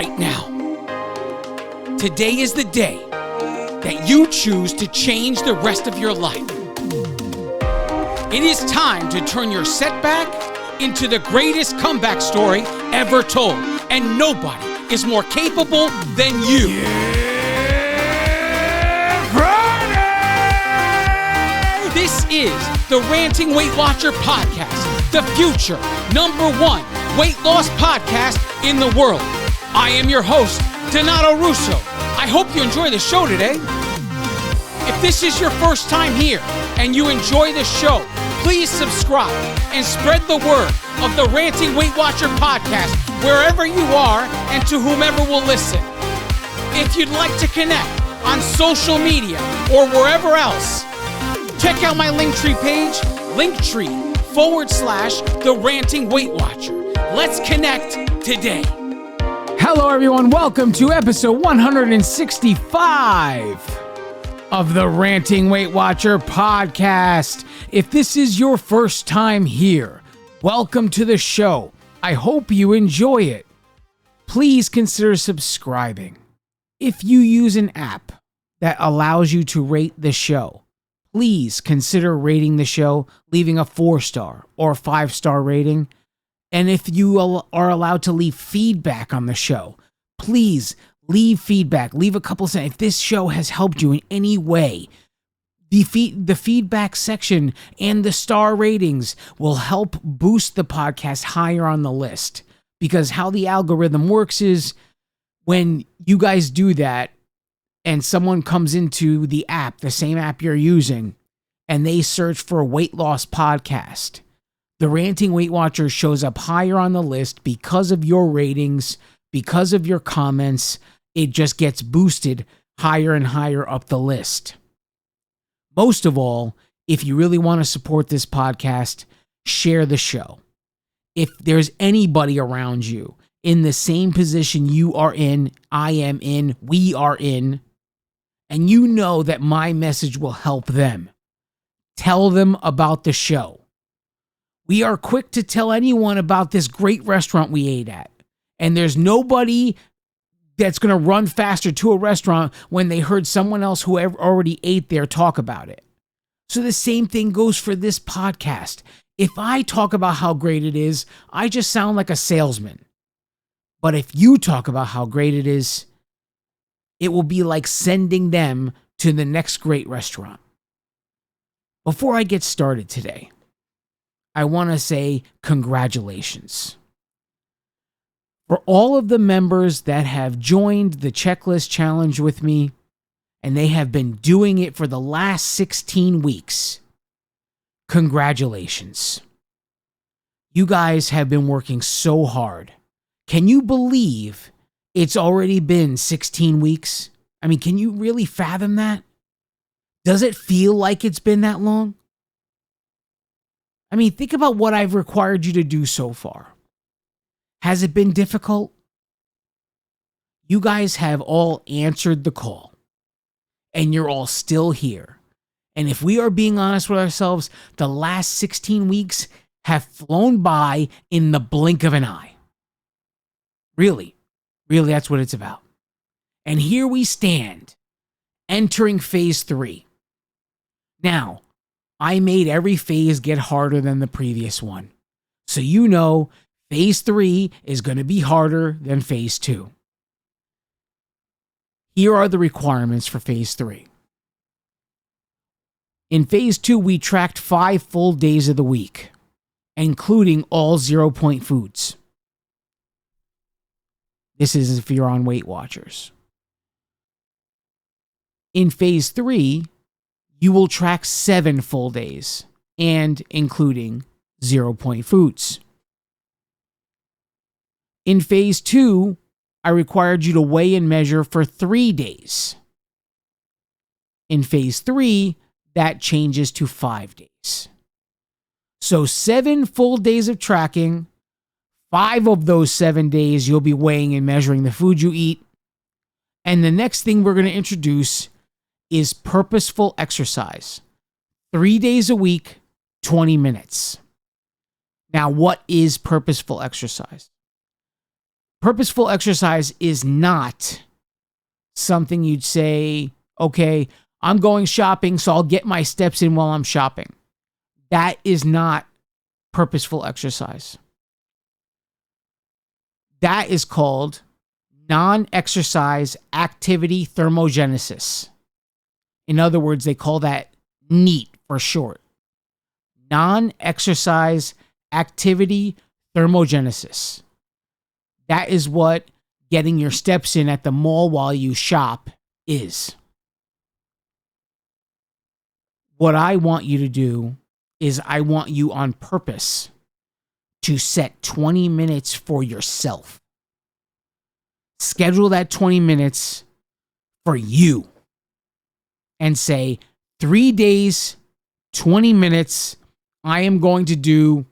right now. Today is the day that you choose to change the rest of your life. It is time to turn your setback into the greatest comeback story ever told, and nobody is more capable than you. This is the Ranting Weight Watcher podcast, the future #1 weight loss podcast in the world. I am your host, Donato Russo. I hope you enjoy the show today. If this is your first time here and you enjoy the show, please subscribe and spread the word of the Ranting Weight Watcher podcast wherever you are and to whomever will listen. If you'd like to connect on social media or wherever else, check out my Linktree page, Linktree/the Ranting Weight Watcher. Let's connect today. Hello, everyone. Welcome to episode 165 of the Ranting Weight Watcher podcast. If this is your first time here, welcome to the show. I hope you enjoy it. Please consider subscribing. If you use an app that allows you to rate the show, please consider rating the show, leaving a 4-star or a 5-star rating. And if you are allowed to leave feedback on the show, please leave feedback. Leave a couple of sentences. If this show has helped you in any way, the feedback section and the star ratings will help boost the podcast higher on the list. Because how the algorithm works is when you guys do that and someone comes into the app, the same app you're using, and they search for a weight loss podcast, the Ranting Weight Watcher shows up higher on the list because of your ratings, because of your comments. It just gets boosted higher and higher up the list. Most of all, if you really want to support this podcast, share the show. If there's anybody around you in the same position you are in, I am in, we are in, and you know that my message will help them, tell them about the show. We are quick to tell anyone about this great restaurant we ate at. And there's nobody that's going to run faster to a restaurant when they heard someone else who already ate there talk about it. So the same thing goes for this podcast. If I talk about how great it is, I just sound like a salesman. But if you talk about how great it is, it will be like sending them to the next great restaurant. Before I get started today, I want to say congratulations. For all of the members that have joined the checklist challenge with me, and they have been doing it for the last 16 weeks, congratulations. You guys have been working so hard. Can you believe it's already been 16 weeks? I mean, can you really fathom that? Does it feel like it's been that long? I mean, think about what I've required you to do so far. Has it been difficult? You guys have all answered the call, and you're all still here. And if we are being honest with ourselves, the last 16 weeks have flown by in the blink of an eye. Really, that's what it's about. And here we stand, entering phase 3. Now, I made every phase get harder than the previous one. So you know, phase 3 is going to be harder than phase 2. Here are the requirements for phase 3. In phase 2, we tracked 5 full days of the week, including all 0-point foods. This is if you're on Weight Watchers. In phase 3, you will track 7 full days, and including 0-point foods. In phase 2, I required you to weigh and measure for 3 days. In phase 3, that changes to 5 days. So 7 full days of tracking. 5 of those 7 days, you'll be weighing and measuring the food you eat. And the next thing we're going to introduce is purposeful exercise. 3 days a week, 20 minutes. Now, what is purposeful exercise? Purposeful exercise is not something you'd say, okay, I'm going shopping, so I'll get my steps in while I'm shopping. That is not purposeful exercise. That is called non-exercise activity thermogenesis. In other words, they call that NEAT for short. Non-exercise activity thermogenesis. That is what getting your steps in at the mall while you shop is. What I want you to do is I want you on purpose to set 20 minutes for yourself. Schedule that 20 minutes for you and say 3 days, 20 minutes, I am going to do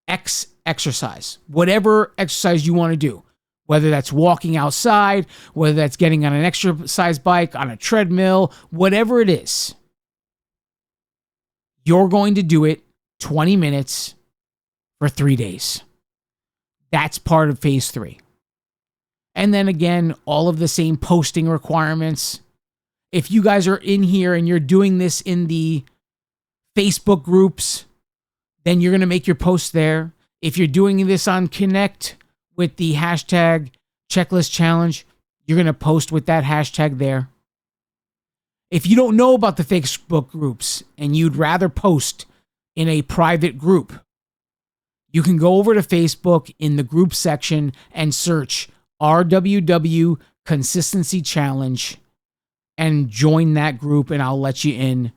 X exercise, whatever exercise you want to do, whether that's walking outside, whether that's getting on an exercise bike, on a treadmill, whatever it is. You're going to do it 20 minutes for 3 days. That's part of phase 3. And then again, all of the same posting requirements. If you guys are in here and you're doing this in the Facebook groups, then you're going to make your posts there. If you're doing this on Connect with the hashtag checklist challenge, you're going to post with that hashtag there. If you don't know about the Facebook groups and you'd rather post in a private group, you can go over to Facebook in the group section and search RWW Consistency Challenge and join that group, and I'll let you in.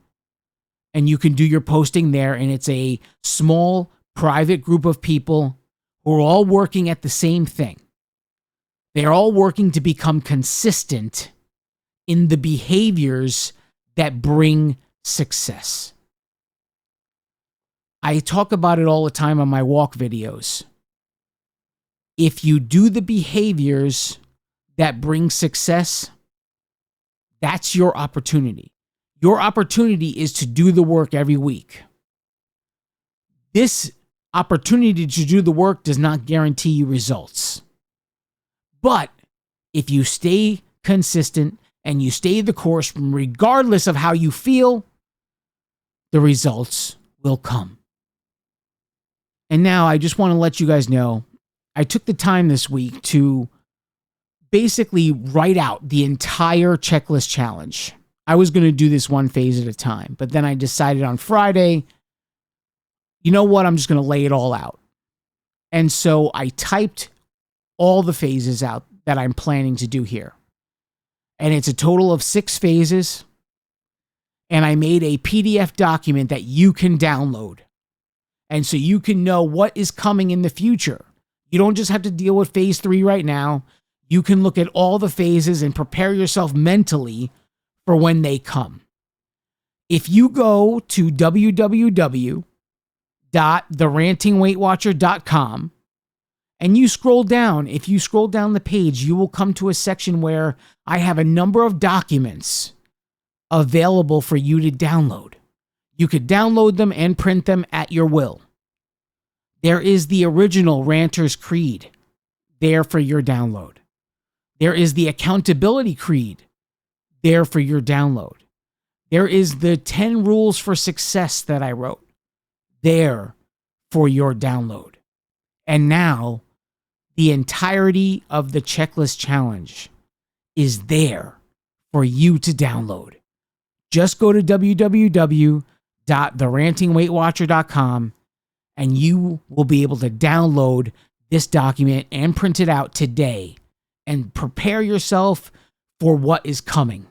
And you can do your posting there, and it's a small private group of people who are all working at the same thing. They're all working to become consistent in the behaviors that bring success. I talk about it all the time on my walk videos. If you do the behaviors that bring success, that's your opportunity. Your opportunity is to do the work every week. This opportunity to do the work does not guarantee you results. But if you stay consistent and you stay the course, regardless of how you feel, the results will come. And now I just want to let you guys know, I took the time this week to basically write out the entire checklist challenge. I was going to do this one phase at a time, but then I decided on Friday, you know what, I'm just going to lay it all out. And so I typed all the phases out that I'm planning to do here. And it's a total of 6 phases. And I made a PDF document that you can download. And so you can know what is coming in the future. You don't just have to deal with phase 3 right now. You can look at all the phases and prepare yourself mentally for when they If you go to www.therantingweightwatcher.com and you scroll down, if you scroll down the page, you will come to a section where I have a number of documents available for you to download. You could download them and print them at your will. There is the original Ranter's Creed there for your download. There is the Accountability Creed there for your download. There is the 10 Rules for Success that I wrote there for your download. And now the entirety of the checklist challenge is there for you to download. Just go to www.therantingweightwatcher.com and you will be able to download this document and print it out today and prepare yourself for what is coming.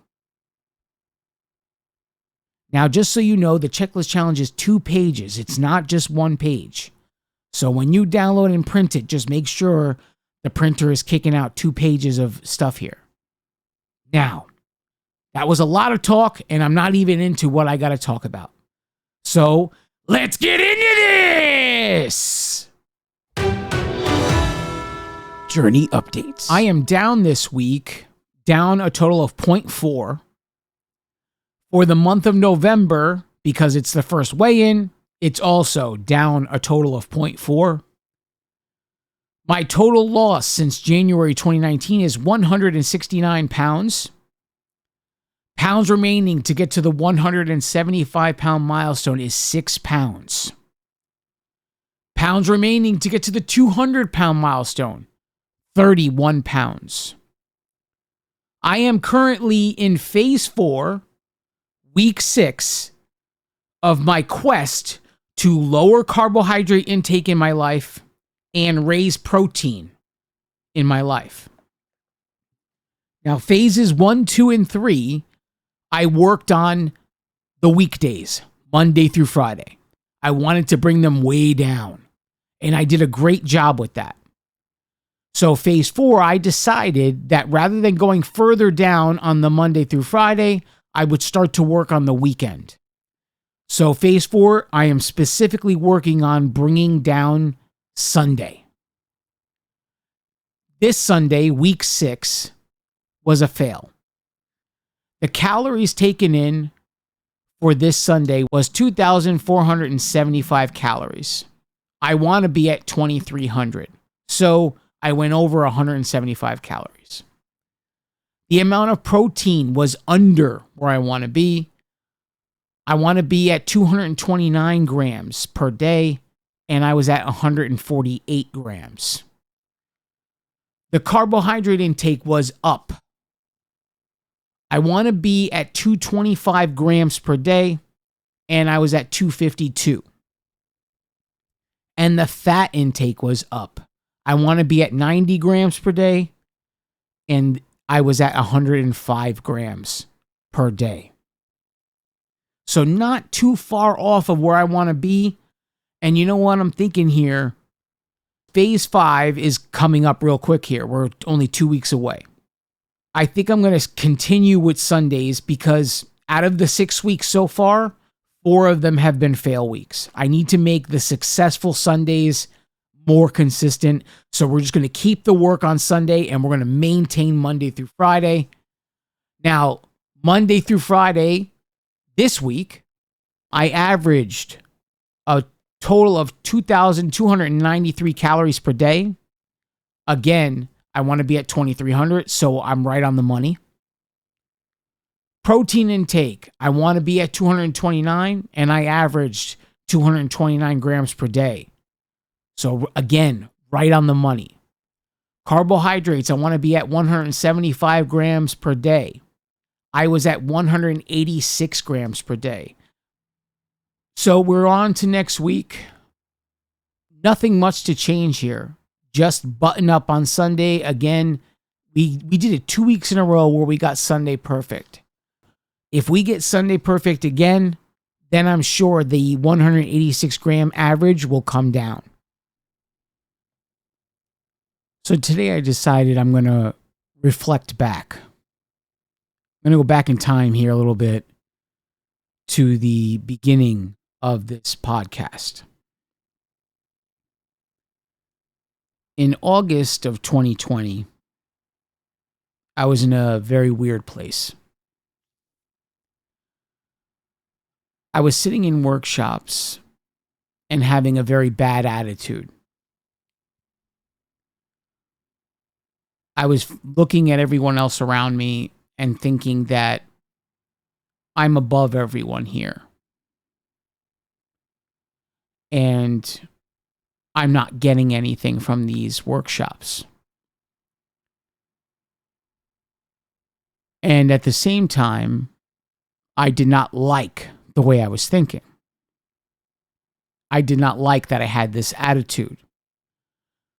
Now, just so you know, the checklist challenge is 2 pages. It's not just 1 page. So when you download and print it, just make sure the printer is kicking out 2 pages of stuff here. Now, that was a lot of talk, and I'm not even into what I got to talk about. So let's get into this! Journey updates. I am down this week, down a total of 0.4. For the month of November, because it's the first weigh-in, it's also down a total of 0.4. My total loss since January 2019 is 169 pounds. Pounds remaining to get to the 175-pound milestone is 6 pounds. Pounds remaining to get to the 200-pound milestone, 31 pounds. I am currently in phase 4, week 6 of my quest to lower carbohydrate intake in my life and raise protein in my life. Now, phases 1, 2, and 3, I worked on the weekdays, Monday through Friday. I wanted to bring them way down, and I did a great job with that. So phase 4, I decided that rather than going further down on the Monday through Friday, I would start to work on the weekend. So phase 4, I am specifically working on bringing down Sunday. This Sunday, week 6, was a fail. The calories taken in for this Sunday was 2,475 calories. I want to be at 2,300. So I went over 175 calories. The amount of protein was under where I want to be. I want to be at 229 grams per day, and I was at 148 grams. The carbohydrate intake was up. I want to be at 225 grams per day, and I was at 252. And the fat intake was up. I want to be at 90 grams per day, and I was at 105 grams per day. So not too far off of where I want to be. And you know what I'm thinking here? Phase 5 is coming up real quick here. We're only 2 weeks away. I think I'm going to continue with Sundays because out of the 6 weeks so far, 4 of them have been fail weeks. I need to make the successful Sundays more consistent. So we're just going to keep the work on Sunday and we're going to maintain Monday through Friday. Now, Monday through Friday this week, I averaged a total of 2,293 calories per day. Again, I want to be at 2,300, so I'm right on the money. Protein intake, I want to be at 229, and I averaged 229 grams per day. So again, right on the money. Carbohydrates, I want to be at 175 grams per day. I was at 186 grams per day. So we're on to next week. Nothing much to change here. Just button up on Sunday. Again, we did it 2 weeks in a row where we got Sunday perfect. If we get Sunday perfect again, then I'm sure the 186 gram average will come down. So today I decided I'm going to reflect back. I'm going to go back in time here a little bit to the beginning of this podcast. In August of 2020, I was in a very weird place. I was sitting in workshops and having a very bad attitude. I was looking at everyone else around me and thinking that I'm above everyone here. And I'm not getting anything from these workshops. And at the same time, I did not like the way I was thinking. I did not like that I had this attitude.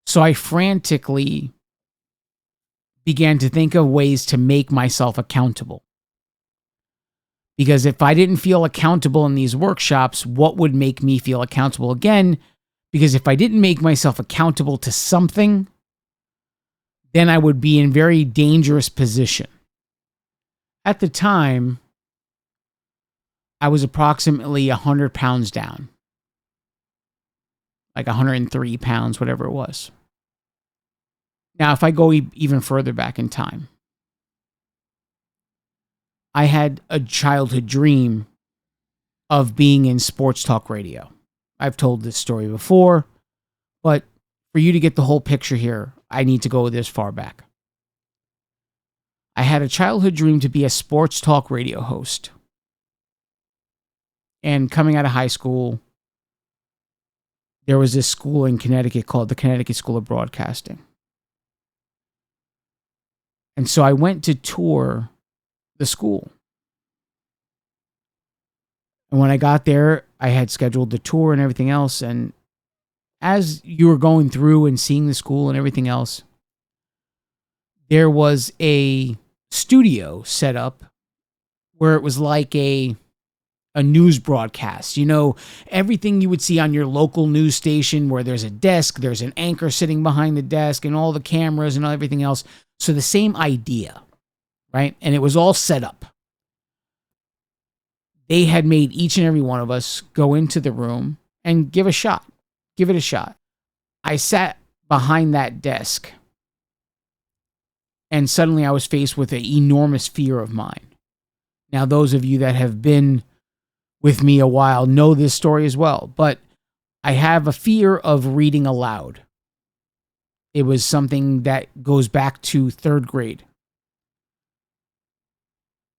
So I frantically began to think of ways to make myself accountable. Because if I didn't feel accountable in these workshops, what would make me feel accountable again? Because if I didn't make myself accountable to something, then I would be in very dangerous position. At the time, I was approximately 100 pounds down. Like 103 pounds, whatever it was. Now, if I go even further back in time, I had a childhood dream of being in sports talk radio. I've told this story before, but for you to get the whole picture here, I need to go this far back. I had a childhood dream to be a sports talk radio host. And coming out of high school, there was this school in Connecticut called the Connecticut School of Broadcasting. And so I went to tour the school. And when I got there, I had scheduled the tour and everything else. And as you were going through and seeing the school and everything else, there was a studio set up where it was like a news broadcast. You know, everything you would see on your local news station where there's a desk, there's an anchor sitting behind the desk and all the cameras and everything else. So the same idea, right? And it was all set up. They had made each and every one of us go into the room and give it a shot. I sat behind that desk and suddenly I was faced with an enormous fear of mine. Now, those of you that have been with me a while know this story as well, but I have a fear of reading aloud. It was something that goes back to 3rd grade.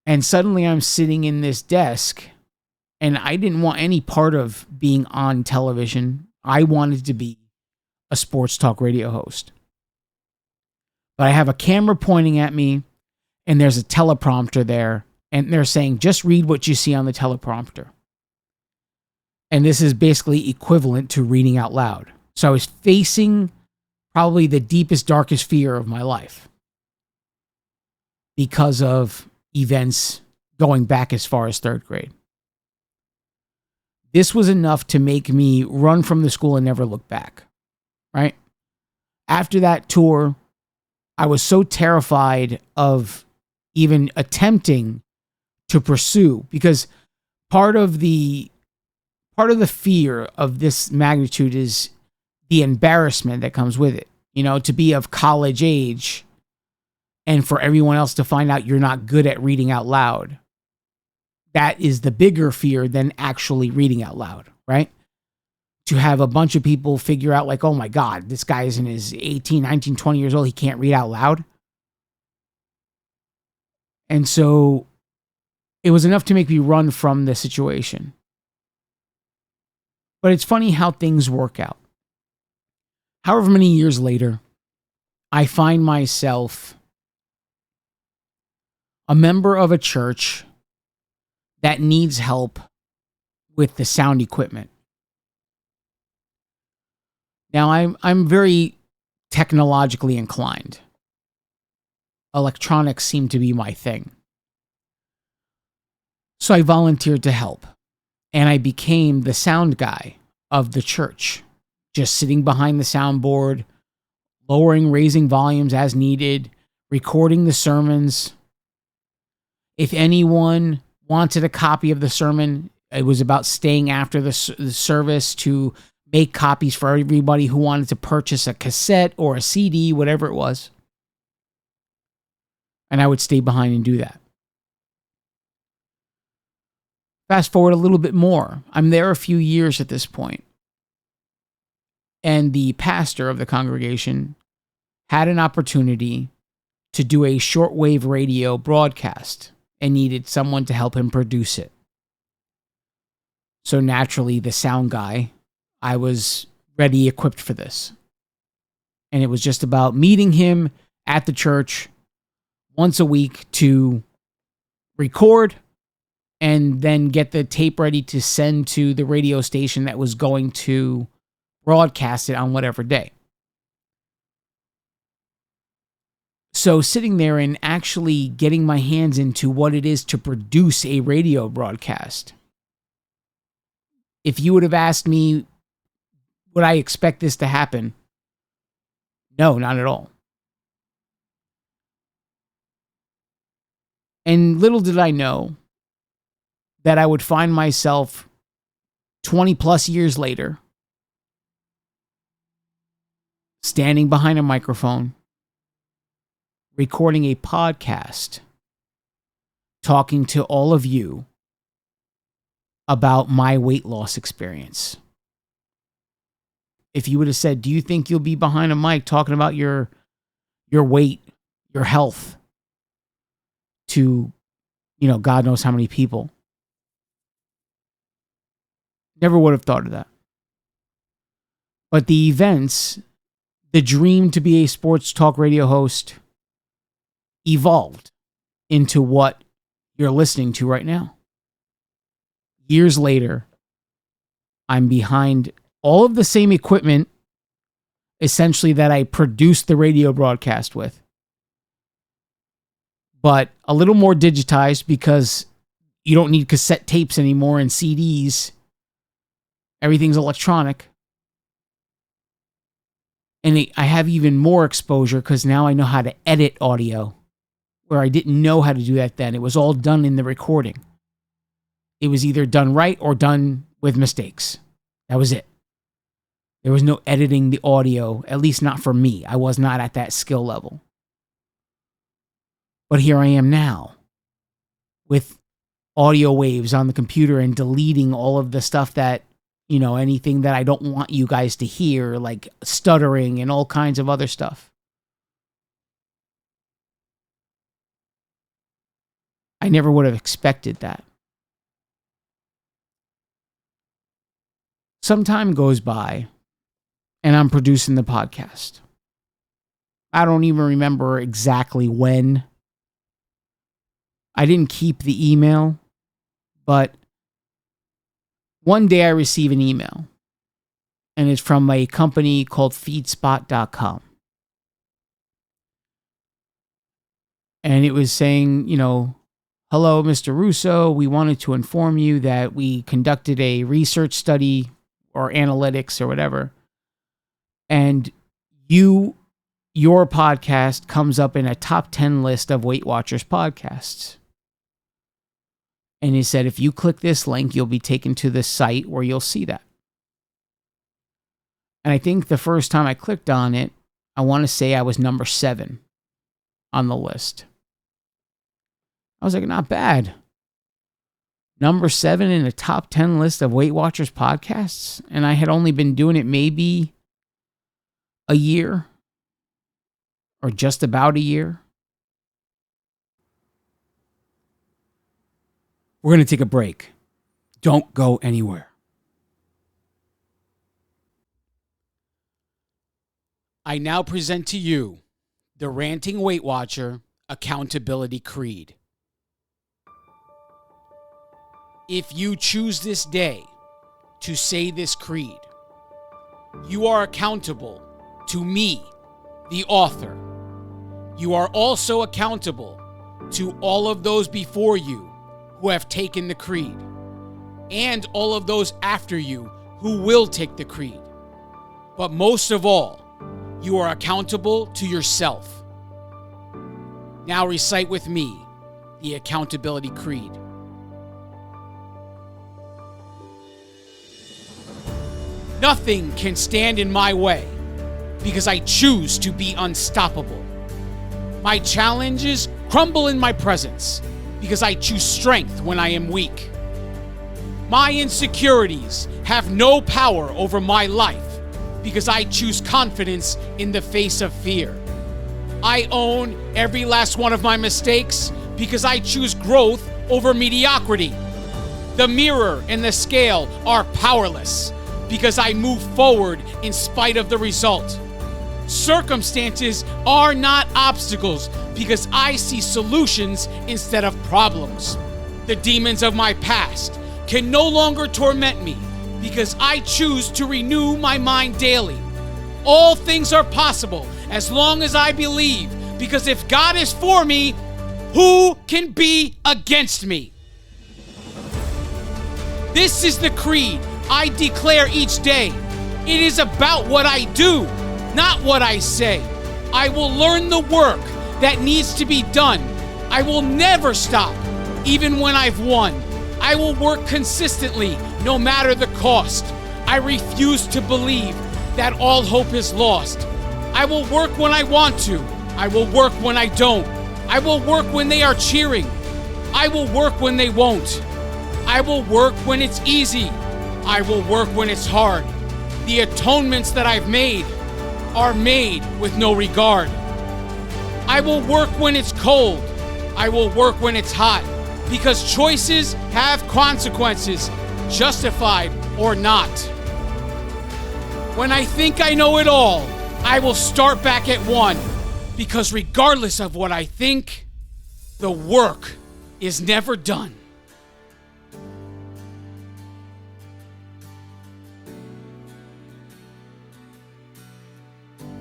And suddenly I'm sitting in this desk and I didn't want any part of being on television. I wanted to be a sports talk radio host. But I have a camera pointing at me and there's a teleprompter there and they're saying, just read what you see on the teleprompter. And this is basically equivalent to reading out loud. So I was facing probably the deepest, darkest fear of my life because of events going back as far as 3rd grade. This was enough to make me run from the school and never look back, right? After that tour, I was so terrified of even attempting to pursue, because part of the fear of this magnitude is the embarrassment that comes with it. You know, to be of college age and for everyone else to find out you're not good at reading out loud. That is the bigger fear than actually reading out loud, right? To have a bunch of people figure out like, oh my God, this guy is in his 18, 19, 20 years old. He can't read out loud. And so it was enough to make me run from the situation. But it's funny how things work out. However many years later, I find myself a member of a church that needs help with the sound equipment. Now, I'm very technologically inclined. Electronics seem to be my thing. So I volunteered to help, and I became the sound guy of the church, just sitting behind the soundboard, lowering, raising volumes as needed, recording the sermons. If anyone wanted a copy of the sermon, it was about staying after the service to make copies for everybody who wanted to purchase a cassette or a CD, whatever it was. And I would stay behind and do that. Fast forward a little bit more. I'm there a few years at this point. And the pastor of the congregation had an opportunity to do a shortwave radio broadcast and needed someone to help him produce it. So naturally, the sound guy, I was ready, equipped for this. And it was just about meeting him at the church once a week to record and then get the tape ready to send to the radio station that was going to broadcast it on whatever day. So sitting there and actually getting my hands into what it is to produce a radio broadcast. If you would have asked me, would I expect this to happen? No, not at all. And little did I know that I would find myself 20 plus years later standing behind a microphone, recording a podcast, talking to all of you about my weight loss experience. if you would have said, do you think you'll be behind a mic talking about your weight, your health to, God knows how many people? Never would have thought of that. But the events, the dream to be a sports talk radio host evolved into what you're listening to right now. Years later, I'm behind all of the same equipment, essentially, that I produced the radio broadcast with, but a little more digitized because you don't need cassette tapes anymore and CDs. Everything's electronic. And I have even more exposure because now I know how to edit audio, where I didn't know how to do that then. It was all done in the recording. It was either done right or done with mistakes. That was it. There was no editing the audio, at least not for me. I was not at that skill level. But here I am now with audio waves on the computer and deleting all of the stuff that, anything that I don't want you guys to hear, like stuttering and all kinds of other stuff. I never would have expected that. Some time goes by, and I'm producing the podcast. I don't even remember exactly when. I didn't keep the email, but one day I receive an email, and it's from a company called feedspot.com. And it was saying, hello, Mr. Russo, we wanted to inform you that we conducted a research study or analytics or whatever, and your podcast comes up in a top 10 list of Weight Watchers podcasts. And he said, if you click this link, you'll be taken to this site where you'll see that. And I think the first time I clicked on it, I want to say I was number 7 on the list. I was like, not bad. Number 7 in the top 10 list of Weight Watchers podcasts. And I had only been doing it maybe a year or just about a year. We're going to take a break. Don't go anywhere. I now present to you the Ranting Weight Watcher Accountability Creed. If you choose this day to say this creed, you are accountable to me, the author. You are also accountable to all of those before you who have taken the creed, and all of those after you who will take the creed. But most of all, you are accountable to yourself. Now recite with me the Accountability Creed. Nothing can stand in my way because I choose to be unstoppable. My challenges crumble in my presence because I choose strength when I am weak. My insecurities have no power over my life because I choose confidence in the face of fear. I own every last one of my mistakes because I choose growth over mediocrity. The mirror and the scale are powerless because I move forward in spite of the result. Circumstances are not obstacles because I see solutions instead of problems. The demons of my past can no longer torment me because I choose to renew my mind daily. All things are possible as long as I believe, because if God is for me, who can be against me? This is the creed I declare each day. It is about what I do, not what I say. I will learn the work that needs to be done. I will never stop, even when I've won. I will work consistently, no matter the cost. I refuse to believe that all hope is lost. I will work when I want to. I will work when I don't. I will work when they are cheering. I will work when they won't. I will work when it's easy. I will work when it's hard. The atonements that I've made are made with no regard. I will work when it's cold. I will work when it's hot, because choices have consequences, justified or not. When I think I know it all, I will start back at one, because regardless of what I think, the work is never done.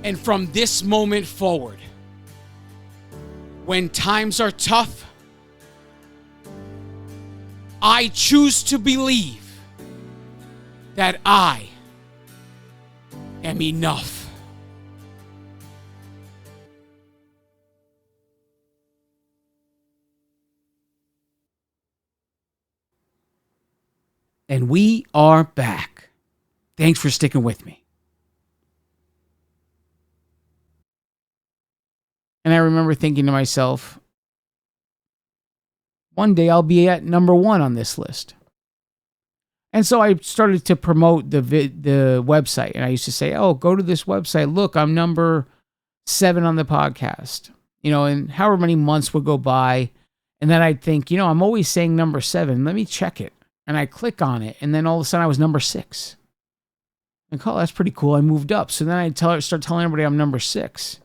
And from this moment forward, when times are tough, I choose to believe that I am enough. And we are back. Thanks for sticking with me. And I remember thinking to myself, one day I'll be at number 1 on this list. And so I started to promote the website. And I used to say, oh, go to this website. Look, I'm number 7 on the podcast. And however many months would go by. And then I'd think, I'm always saying number 7. Let me check it. And I click on it. And then all of a sudden I was number 6. And oh, that's pretty cool. I moved up. So then I'd start telling everybody I'm number 6.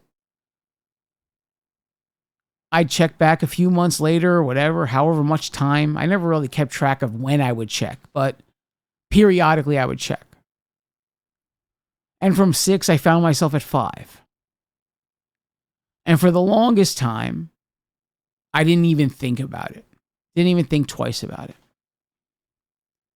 I'd check back a few months later or whatever, however much time. I never really kept track of when I would check, but periodically I would check. And from 6, I found myself at 5. And for the longest time, I didn't even think about it. Didn't even think twice about it.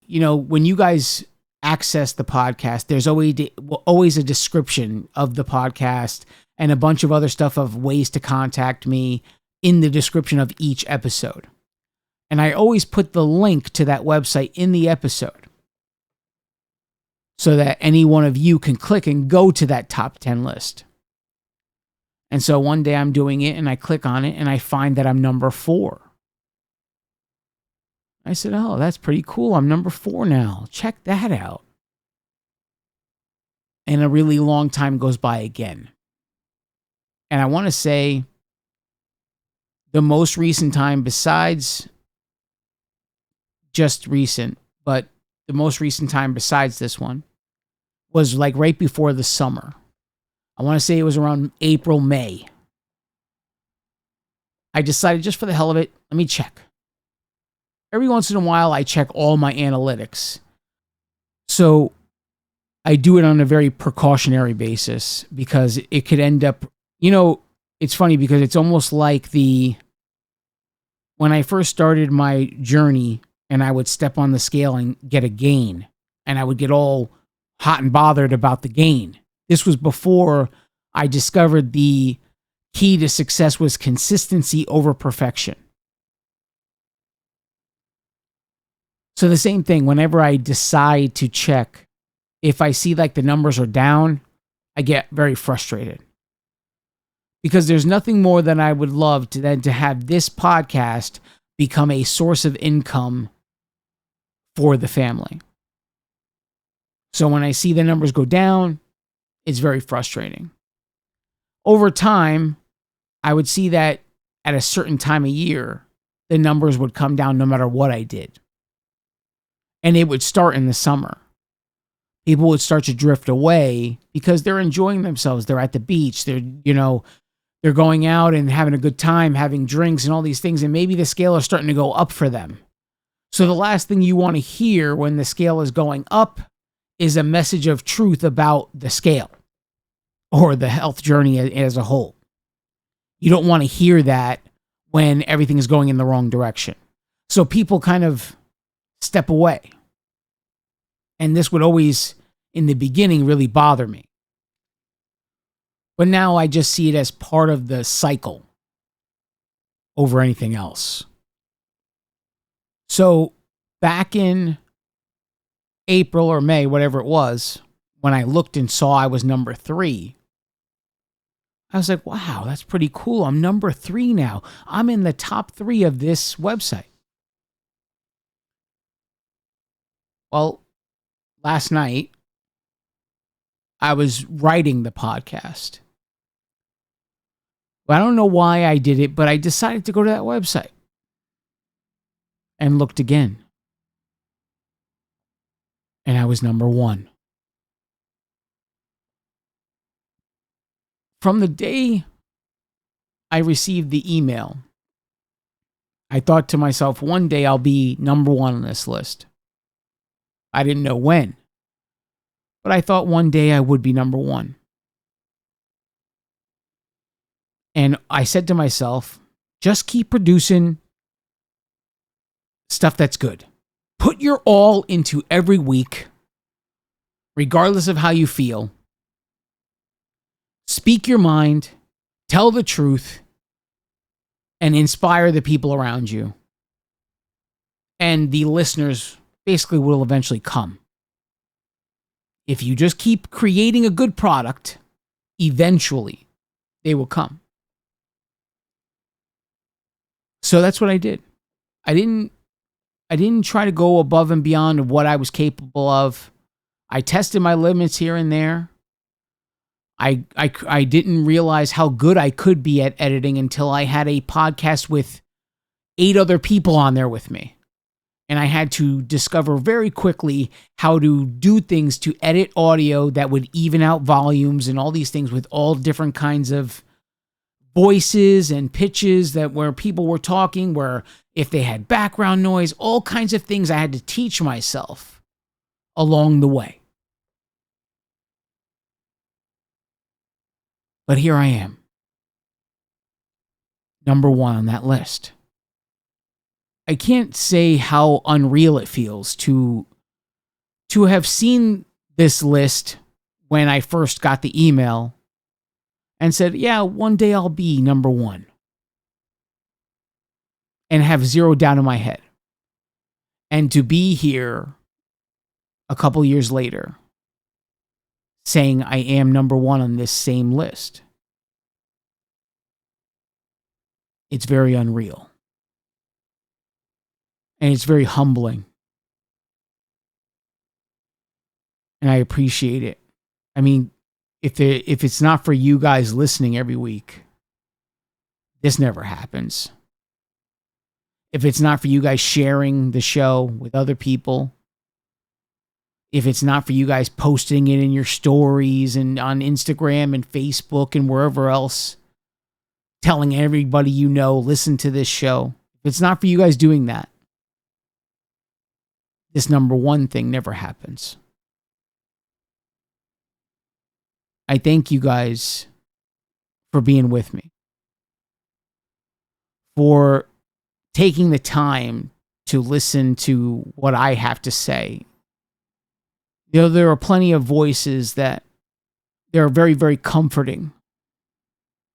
When you guys access the podcast, there's always a description of the podcast and a bunch of other stuff of ways to contact me in the description of each episode. And I always put the link to that website in the episode so that any one of you can click and go to that top 10 list. And so one day I'm doing it and I click on it and I find that I'm number 4. I said, oh, that's pretty cool. I'm number 4 now. Check that out. And a really long time goes by again. And I want to say the most recent time, besides just recent, but the most recent time besides this one, was like right before the summer. I want to say it was around April, May. I decided, just for the hell of it, let me check. Every once in a while, I check all my analytics. So I do it on a very precautionary basis because it could end up, it's funny because it's almost like when I first started my journey and I would step on the scale and get a gain, and I would get all hot and bothered about the gain. This was before I discovered the key to success was consistency over perfection. So the same thing, whenever I decide to check, if I see like the numbers are down, I get very frustrated. Because there's nothing more than I would love than to have this podcast become a source of income for the family. So when I see the numbers go down, it's very frustrating. Over time, I would see that at a certain time of year, the numbers would come down no matter what I did. And it would start in the summer. People would start to drift away because they're enjoying themselves. They're at the beach. They're going out and having a good time, having drinks and all these things. And maybe the scale is starting to go up for them. So the last thing you want to hear when the scale is going up is a message of truth about the scale or the health journey as a whole. You don't want to hear that when everything is going in the wrong direction. So people kind of step away. And this would always, in the beginning, really bother me. But now I just see it as part of the cycle over anything else. So back in April or May, whatever it was, when I looked and saw I was number 3, I was like, wow, that's pretty cool. I'm number 3 now. I'm in the top 3 of this website. Well, last night, I was writing the podcast. I don't know why I did it, but I decided to go to that website and looked again. And I was number one. From the day I received the email, I thought to myself, one day I'll be number one on this list. I didn't know when, but I thought one day I would be number one. And I said to myself, just keep producing stuff that's good. Put your all into every week, regardless of how you feel. Speak your mind, tell the truth, and inspire the people around you. And the listeners basically will eventually come. If you just keep creating a good product, eventually they will come. So that's what I did. I didn't try to go above and beyond what I was capable of. I tested my limits here and there. I didn't realize how good I could be at editing until I had a podcast with 8 other people on there with me. And I had to discover very quickly how to do things to edit audio that would even out volumes and all these things with all different kinds of voices and pitches that where people were talking, where if they had background noise, all kinds of things I had to teach myself along the way. But here I am, number one on that list. I can't say how unreal it feels to have seen this list when I first got the email and said, yeah, one day I'll be number one. And have zero doubt in my head. And to be here a couple years later saying I am number one on this same list. It's very unreal. And it's very humbling. And I appreciate it. I mean, if it's not for you guys listening every week, this never happens. If it's not for you guys sharing the show with other people, if it's not for you guys posting it in your stories and on Instagram and Facebook and wherever else, telling everybody you know, listen to this show. If it's not for you guys doing that, this number one thing never happens. I thank you guys for being with me, for taking the time to listen to what I have to say. You know, there are plenty of voices that they're very, very comforting.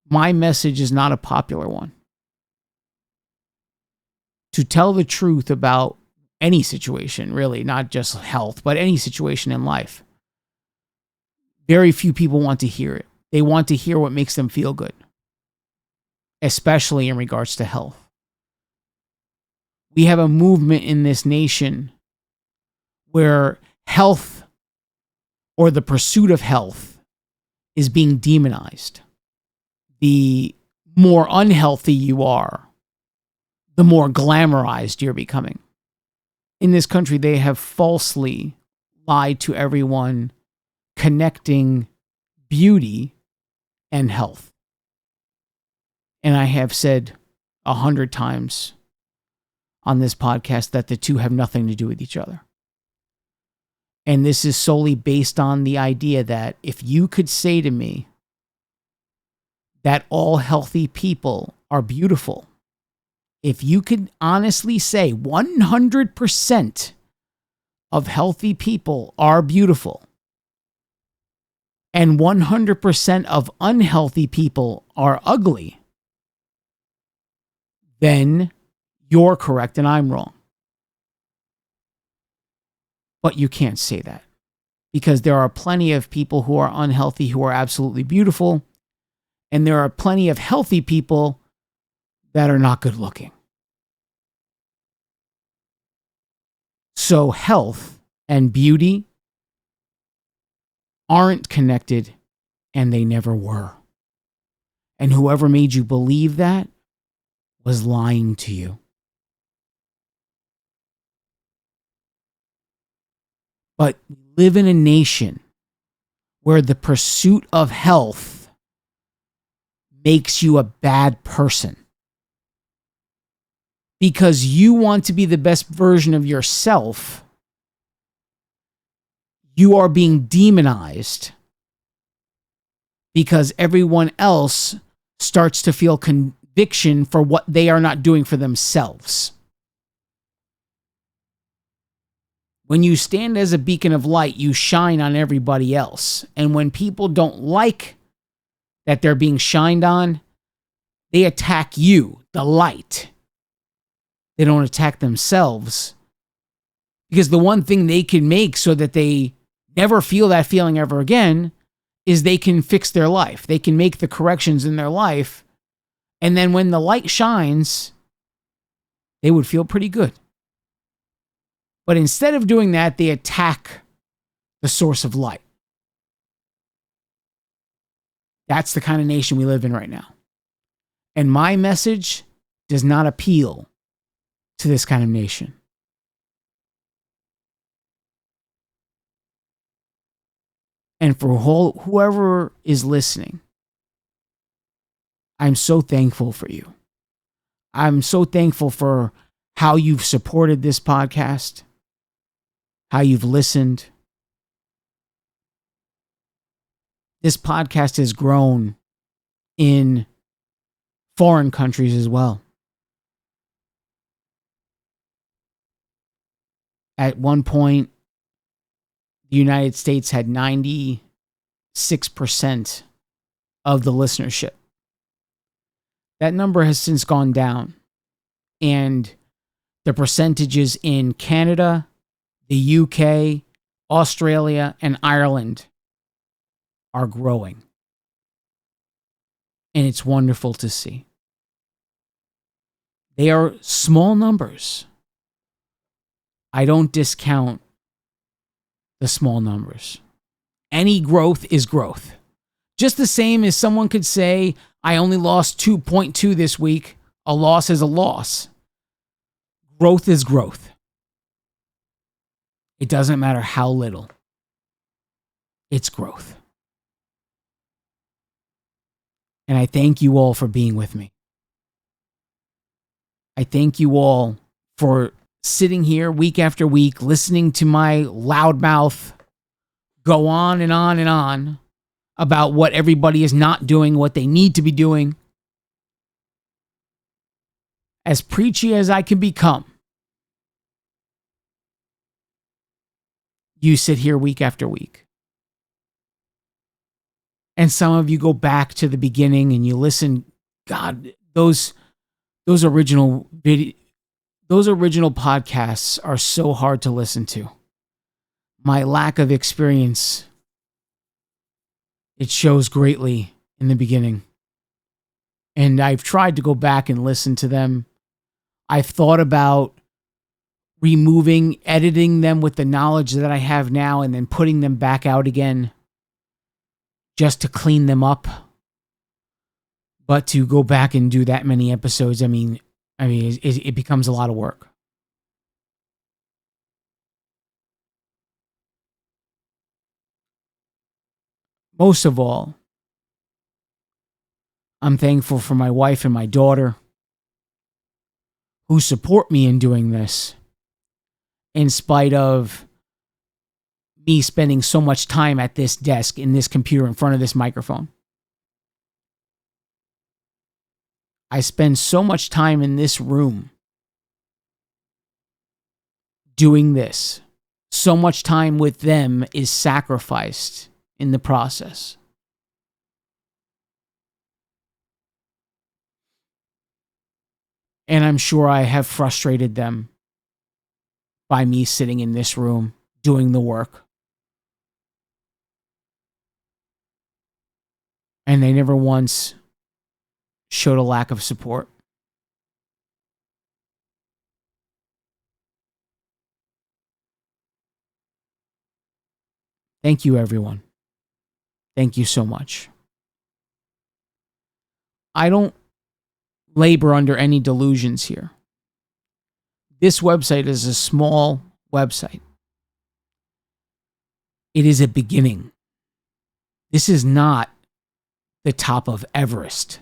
My message is not a popular one. To tell the truth about any situation, really, not just health, but any situation in life. Very few people want to hear it. They want to hear what makes them feel good, especially in regards to health. We have a movement in this nation where health or the pursuit of health is being demonized. The more unhealthy you are, the more glamorized you're becoming. In this country, they have falsely lied to everyone, connecting beauty and health. And I have said 100 times on this podcast that the two have nothing to do with each other. And this is solely based on the idea that if you could say to me that all healthy people are beautiful, if you could honestly say 100% of healthy people are beautiful and 100% of unhealthy people are ugly, then you're correct and I'm wrong. But you can't say that because there are plenty of people who are unhealthy who are absolutely beautiful, and there are plenty of healthy people that are not good looking. So health and beauty aren't connected and they never were. And whoever made you believe that was lying to you. But we live in a nation where the pursuit of health makes you a bad person. Because you want to be the best version of yourself, you are being demonized because everyone else starts to feel conviction for what they are not doing for themselves. When you stand as a beacon of light, you shine on everybody else. And when people don't like that they're being shined on, they attack you, the light. They don't attack themselves. Because the one thing they can make so that they never feel that feeling ever again is they can fix their life. They can make the corrections in their life. And then when the light shines, they would feel pretty good. But instead of doing that, they attack the source of light. That's the kind of nation we live in right now. And my message does not appeal to this kind of nation. And for whoever is listening, I'm so thankful for you. I'm so thankful for how you've supported this podcast, how you've listened. This podcast has grown in foreign countries as well. At one point, the United States had 96% of the listenership. That number has since gone down. And the percentages in Canada, the UK, Australia, and Ireland are growing. And it's wonderful to see. They are small numbers. I don't discount the small numbers. Any growth is growth. Just the same as someone could say, I only lost 2.2 this week. A loss is a loss. Growth is growth. It doesn't matter how little. It's growth. And I thank you all for being with me. I thank you all for sitting here week after week, listening to my loudmouth go on and on and on about what everybody is not doing, what they need to be doing. As preachy as I can become, you sit here week after week. And some of you go back to the beginning and you listen. God, those original podcasts are so hard to listen to. My lack of experience, it shows greatly in the beginning. And I've tried to go back and listen to them. I've thought about editing them with the knowledge that I have now and then putting them back out again just to clean them up. But to go back and do that many episodes, it becomes a lot of work. Most of all, I'm thankful for my wife and my daughter who support me in doing this in spite of me spending so much time at this desk, in this computer, in front of this microphone. I spend so much time in this room doing this. So much time with them is sacrificed in the process. And I'm sure I have frustrated them by me sitting in this room doing the work. And they never once showed a lack of support. Thank you, everyone. Thank you so much. I don't labor under any delusions here. This website is a small website. It is a beginning. This is not the top of Everest.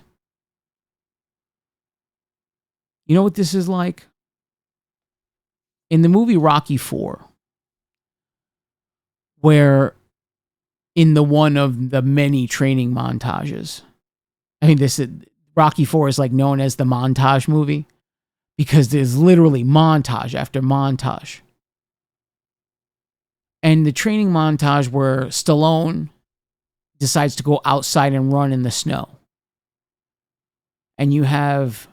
You know what this is like? In the movie Rocky IV, where in the one of the many training montages, I mean, Rocky IV is like known as the montage movie because there's literally montage after montage. And the training montage where Stallone decides to go outside and run in the snow. And you have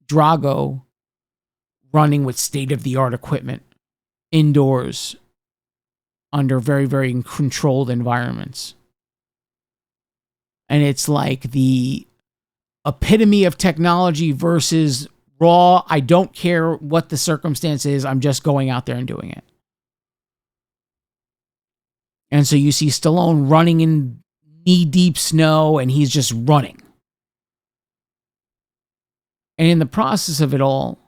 Drago running with state-of-the-art equipment indoors under very, very controlled environments. And it's like the epitome of technology versus raw, I don't care what the circumstance is, I'm just going out there and doing it. And so you see Stallone running in knee-deep snow, and he's just running. And in the process of it all,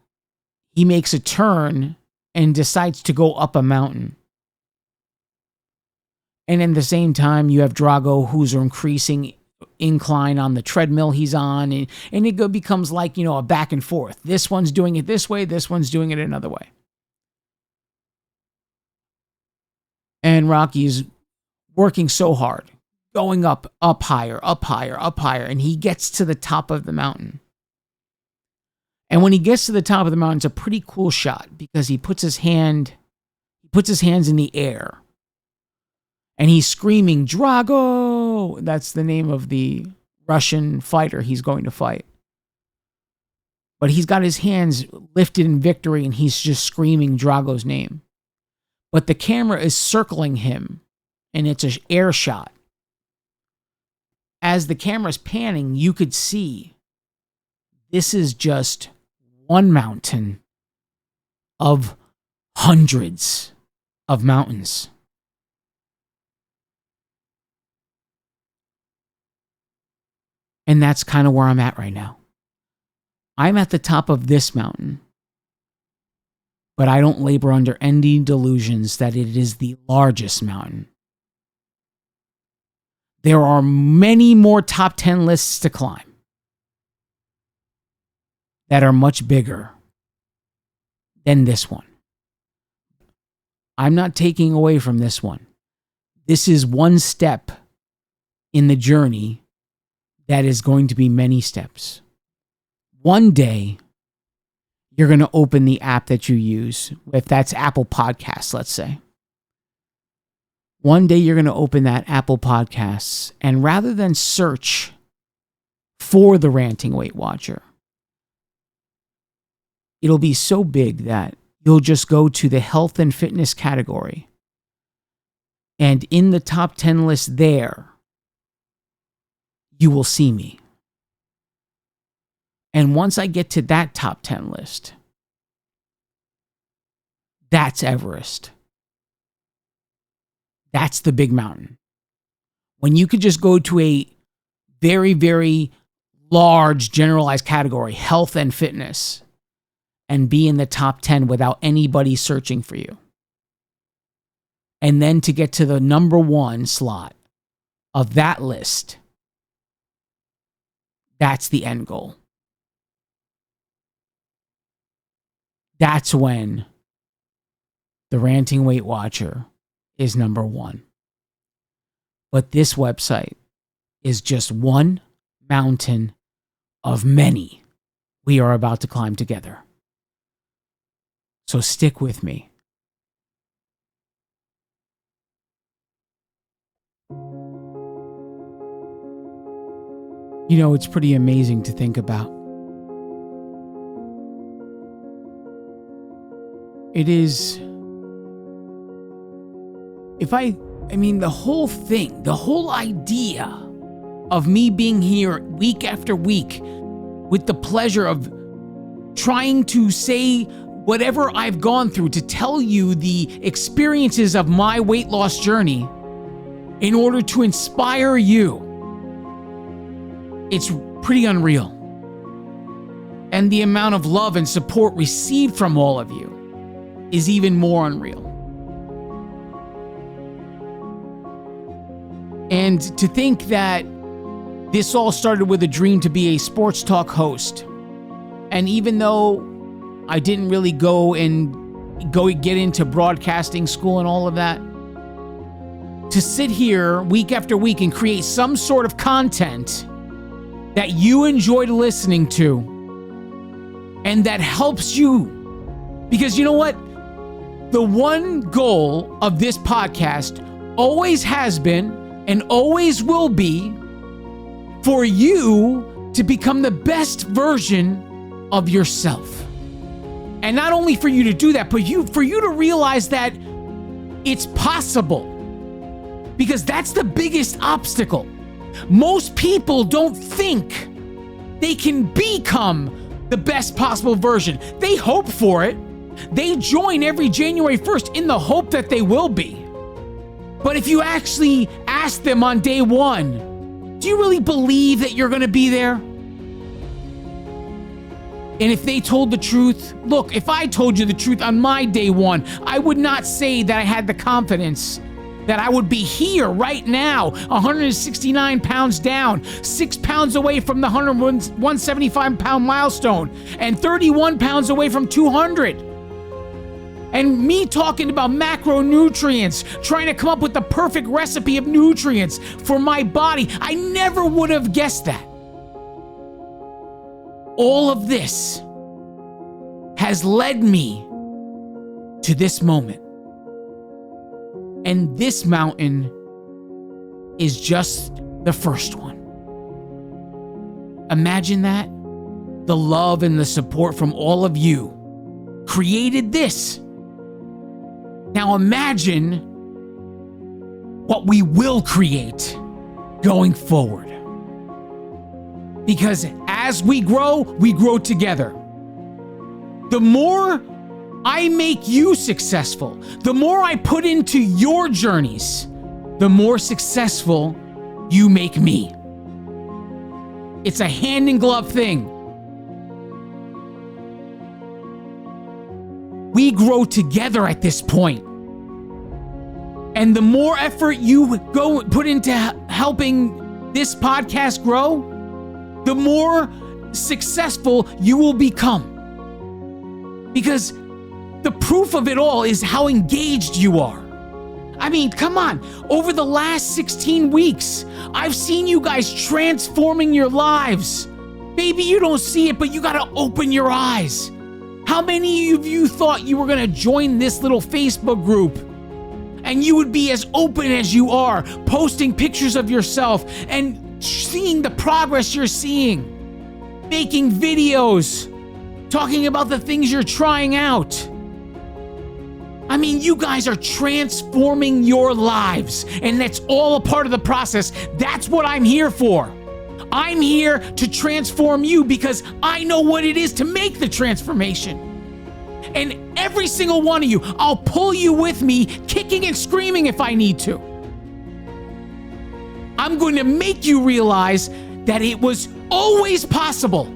he makes a turn and decides to go up a mountain. And in the same time, you have Drago, who's increasing incline on the treadmill he's on. And it becomes like, a back and forth. This one's doing it this way. This one's doing it another way. And Rocky's working so hard, going up higher, up higher, up higher. And he gets to the top of the mountain. And when he gets to the top of the mountain, it's a pretty cool shot because he puts his hands in the air. And he's screaming, Drago! That's the name of the Russian fighter he's going to fight. But he's got his hands lifted in victory and he's just screaming Drago's name. But the camera is circling him and it's an air shot. As the camera's panning, you could see this is just one mountain of hundreds of mountains. And that's kind of where I'm at right now. I'm at the top of this mountain, but I don't labor under any delusions that it is the largest mountain. There are many more top 10 lists to climb that are much bigger than this one. I'm not taking away from this one. This is one step in the journey that is going to be many steps. One day, you're going to open the app that you use, if that's Apple Podcasts, let's say. One day, you're going to open that Apple Podcasts, and rather than search for the Ranting Weight Watcher, it'll be so big that you'll just go to the health and fitness category. And in the top 10 list there, you will see me. And once I get to that top 10 list, that's Everest. That's the big mountain. When you could just go to a very, very large generalized category, health and fitness, and be in the top 10 without anybody searching for you. And then to get to the number one slot of that list, that's the end goal. That's when the Ranting Weight Watcher is number one. But this website is just one mountain of many we are about to climb together. So stick with me. It's pretty amazing to think about. It is, the whole thing, the whole idea of me being here week after week with the pleasure of trying to say whatever I've gone through to tell you the experiences of my weight loss journey in order to inspire you. It's pretty unreal. And the amount of love and support received from all of you is even more unreal. And to think that this all started with a dream to be a sports talk host. And even though I didn't really go get into broadcasting school and all of that, to sit here week after week and create some sort of content that you enjoyed listening to and that helps you. Because you know what? The one goal of this podcast always has been and always will be for you to become the best version of yourself. And not only for you to do that, but for you to realize that it's possible. Because that's the biggest obstacle. Most people don't think they can become the best possible version. They hope for it. They join every January 1st in the hope that they will be. But if you actually ask them on day one, do you really believe that you're going to be there? And if they told the truth, look, if I told you the truth on my day one, I would not say that I had the confidence that I would be here right now, 169 pounds down, 6 pounds away from the 175 pound milestone, and 31 pounds away from 200. And me talking about macronutrients, trying to come up with the perfect recipe of nutrients for my body. I never would have guessed that. All of this has led me to this moment. And this mountain is just the first one. Imagine that. The love and the support from all of you created this. Now imagine what we will create going forward. Because as we grow together. The more I make you successful, the more I put into your journeys, the more successful you make me. It's a hand in glove thing. We grow together at this point. And the more effort you put into helping this podcast grow, the more successful you will become. Because the proof of it all is how engaged you are. I mean, come on. Over the last 16 weeks, I've seen you guys transforming your lives. Maybe you don't see it, but you gotta open your eyes. How many of you thought you were gonna join this little Facebook group and you would be as open as you are, posting pictures of yourself and seeing the progress you're seeing, making videos, talking about the things you're trying out? I mean, you guys are transforming your lives, and that's all a part of the process. That's what I'm here for. I'm here to transform you because I know what it is to make the transformation. And every single one of you, I'll pull you with me, kicking and screaming if I need to. I'm going to make you realize that it was always possible,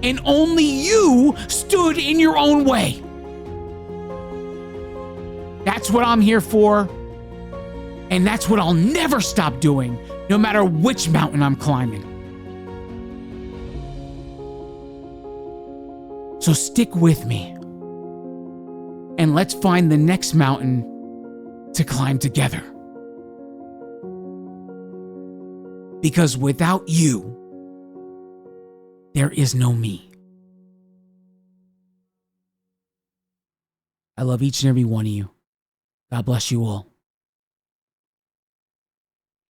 and only you stood in your own way. That's what I'm here for, and that's what I'll never stop doing, no matter which mountain I'm climbing. So stick with me, and let's find the next mountain to climb together. Because without you, there is no me. I love each and every one of you. God bless you all.